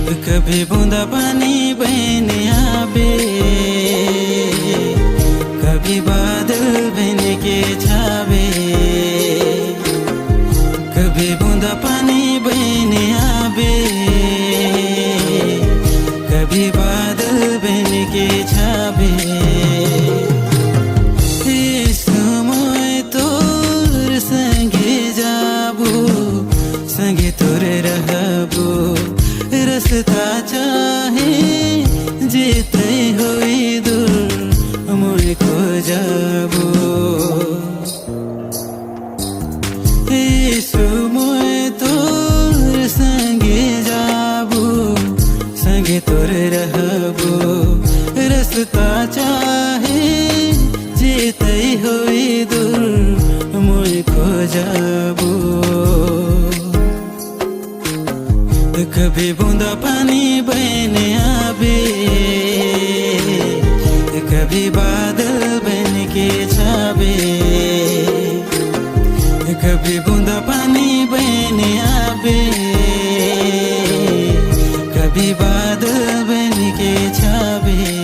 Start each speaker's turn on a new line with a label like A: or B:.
A: कभी बूंदा पानी बहने आवे, कभी बादल बन के छावे। कभी बूंदा पानी बहने आवे, कभी बादल बन के छावे। समय तोर संगे जाबो, संगे तोरे रहबो। रस्ता चाहे जेते होई दूर मोय खो जाबो। समय तोर संगे जाबो, संगे तोरे रहबो। रस्ता चाहे जेते होई दूर मोय खो जाबो। कभी बूंदा पानी बहने आवे, कभी बादल बन के छावे। कभी बूंदा पानी बहने आवे, कभी बादल बन के छावे।